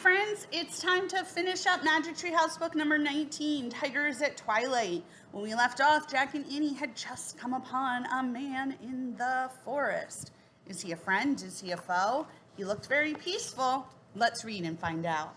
friends, it's time to finish up Magic Tree House book number 19, Tigers at Twilight. When we left off, Jack and Annie had just come upon a man in the forest. Is he a friend? Is he a foe? He looked very peaceful. Let's read and find out.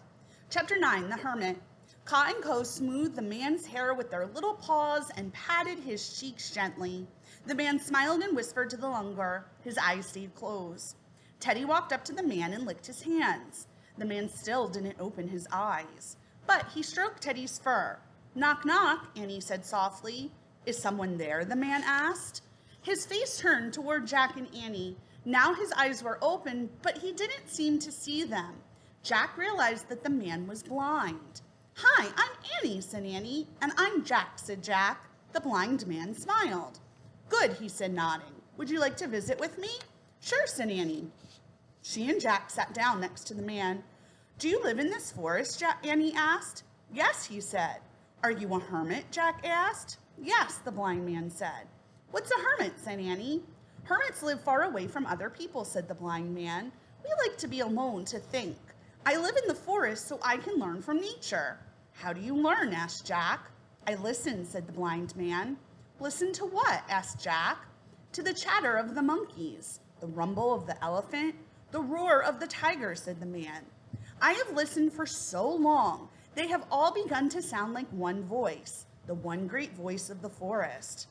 Chapter 9, The Hermit. Ka and Ko smoothed the man's hair with their little paws and patted his cheeks gently. The man smiled and whispered to the Lungar. His eyes stayed closed. Teddy walked up to the man and licked his hands. The man still didn't open his eyes, but he stroked Teddy's fur. Knock, knock, Annie said softly. Is someone there? The man asked. His face turned toward Jack and Annie. Now his eyes were open, but he didn't seem to see them. Jack realized that the man was blind. Hi, I'm Annie, said Annie. And I'm Jack, said Jack. The blind man smiled. Good, he said, nodding. Would you like to visit with me? Sure, said Annie. She and Jack sat down next to the man. Do you live in this forest? Annie asked. Yes, he said. Are you a hermit? Jack asked. Yes, the blind man said. What's a hermit? Said Annie. Hermits live far away from other people, said the blind man. We like to be alone to think. I live in the forest so I can learn from nature. How do you learn? Asked Jack. I listen, said the blind man. Listen to what? Asked Jack. To the chatter of the monkeys, the rumble of the elephant, the roar of the tiger, said the man. I have listened for so long. They have all begun to sound like one voice, the one great voice of the forest.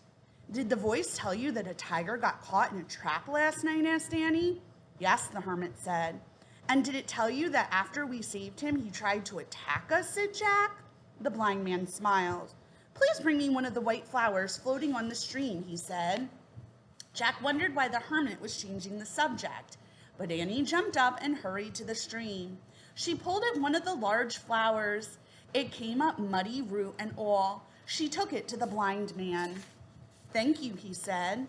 Did the voice tell you that a tiger got caught in a trap last night? Asked Annie. Yes, the hermit said. And did it tell you that after we saved him, he tried to attack us? Said Jack. The blind man smiled. Please bring me one of the white flowers floating on the stream, he said. Jack wondered why the hermit was changing the subject. But Annie jumped up and hurried to the stream. She pulled at one of the large flowers. It came up muddy, root and all. She took it to the blind man. Thank you, he said.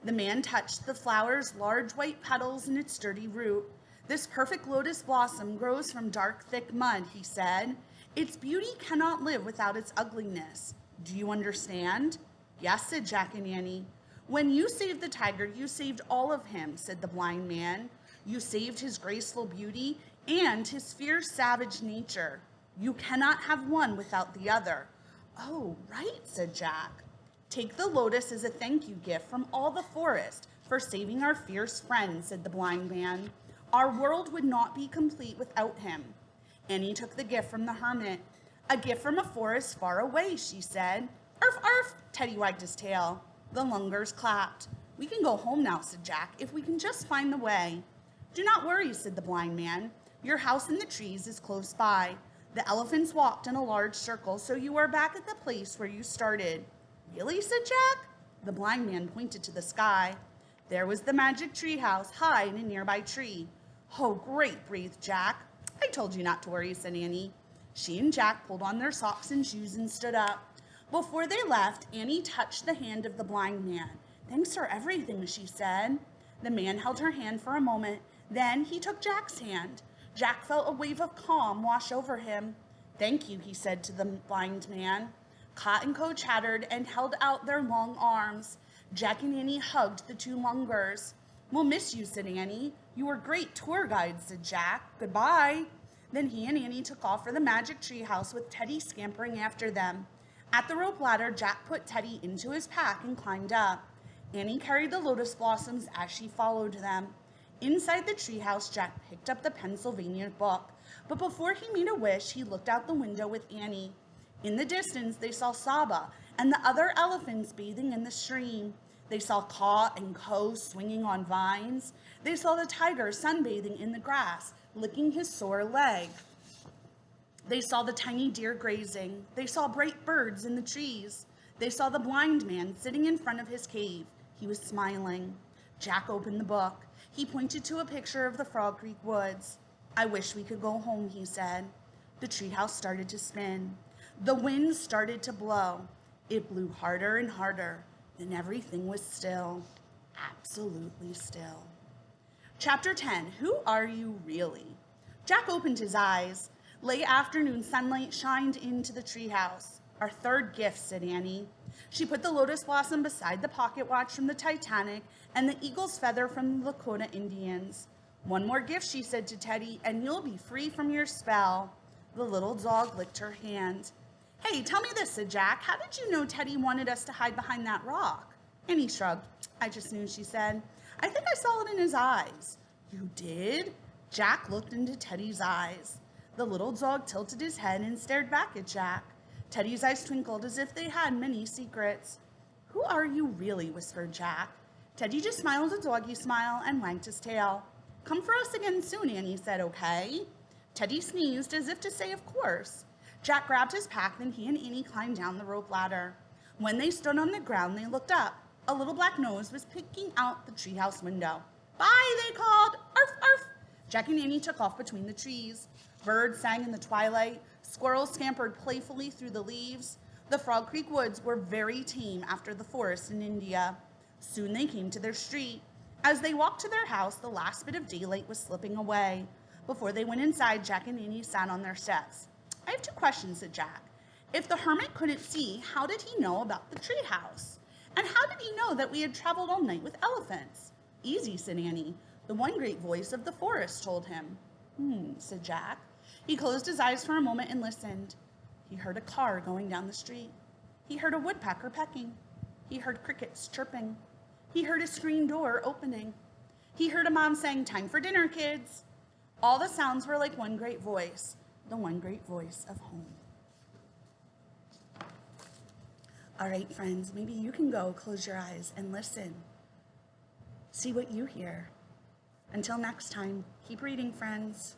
The man touched the flower's large white petals and its sturdy root. This perfect lotus blossom grows from dark, thick mud, he said. Its beauty cannot live without its ugliness. Do you understand? Yes, said Jack and Annie. When you saved the tiger, you saved all of him, said the blind man. You saved his graceful beauty and his fierce, savage nature. You cannot have one without the other. Oh, right, said Jack. Take the lotus as a thank you gift from all the forest for saving our fierce friend, said the blind man. Our world would not be complete without him. Annie took the gift from the hermit. A gift from a forest far away, she said. Arf, arf, Teddy wagged his tail. The Lungars clapped. We can go home now, said Jack, if we can just find the way. Do not worry, said the blind man. Your house in the trees is close by. The elephants walked in a large circle, so you are back at the place where you started. Really, said Jack? The blind man pointed to the sky. There was the magic tree house, high in a nearby tree. Oh, great, breathed Jack. I told you not to worry, said Annie. She and Jack pulled on their socks and shoes and stood up. Before they left, Annie touched the hand of the blind man. Thanks for everything, she said. The man held her hand for a moment. Then he took Jack's hand. Jack felt a wave of calm wash over him. Thank you, he said to the blind man. Ka and Ko chattered and held out their long arms. Jack and Annie hugged the two Lungars. We'll miss you, said Annie. You were great tour guides, said Jack. Goodbye. Then he and Annie took off for the magic tree house with Teddy scampering after them. At the rope ladder, Jack put Teddy into his pack and climbed up. Annie carried the lotus blossoms as she followed them. Inside the treehouse, Jack picked up the Pennsylvania book, but before he made a wish, he looked out the window with Annie. In the distance, they saw Saba and the other elephants bathing in the stream. They saw Ka and Ko swinging on vines. They saw the tiger sunbathing in the grass, licking his sore leg. They saw the tiny deer grazing. They saw bright birds in the trees. They saw the blind man sitting in front of his cave. He was smiling. Jack opened the book. He pointed to a picture of the Frog Creek woods. I wish we could go home, he said. The treehouse started to spin. The wind started to blow. It blew harder and harder. Then everything was still. Absolutely still. Chapter 10, Who Are You Really? Jack opened his eyes. Late afternoon sunlight shined into the treehouse. Our third gift, said Annie. She put the lotus blossom beside the pocket watch from the Titanic and the eagle's feather from the Lakota Indians. One more gift, she said to Teddy, and you'll be free from your spell. The little dog licked her hand. Hey, tell me this, said Jack. How did you know Teddy wanted us to hide behind that rock? Annie shrugged. I just knew, she said. I think I saw it in his eyes. You did? Jack looked into Teddy's eyes. The little dog tilted his head and stared back at Jack. Teddy's eyes twinkled as if they had many secrets. Who are you really? Whispered Jack. Teddy just smiled a doggy smile and wagged his tail. Come for us again soon, Annie said, okay? Teddy sneezed as if to say, of course. Jack grabbed his pack, then he and Annie climbed down the rope ladder. When they stood on the ground, they looked up. A little black nose was peeking out the treehouse window. Bye, they called. Arf, arf. Jack and Annie took off between the trees. Birds sang in the twilight. Squirrels scampered playfully through the leaves. The Frog Creek woods were very tame after the forest in India. Soon they came to their street. As they walked to their house, the last bit of daylight was slipping away. Before they went inside, Jack and Annie sat on their steps. I have 2 questions, said Jack. If the hermit couldn't see, how did he know about the treehouse? And how did he know that we had traveled all night with elephants? Easy, said Annie. The one great voice of the forest told him. Said Jack. He closed his eyes for a moment and listened. He heard a car going down the street. He heard a woodpecker pecking. He heard crickets chirping. He heard a screen door opening. He heard a mom saying, time for dinner, kids. All the sounds were like one great voice, the one great voice of home. All right, friends, maybe you can go close your eyes and listen. See what you hear. Until next time, keep reading, friends.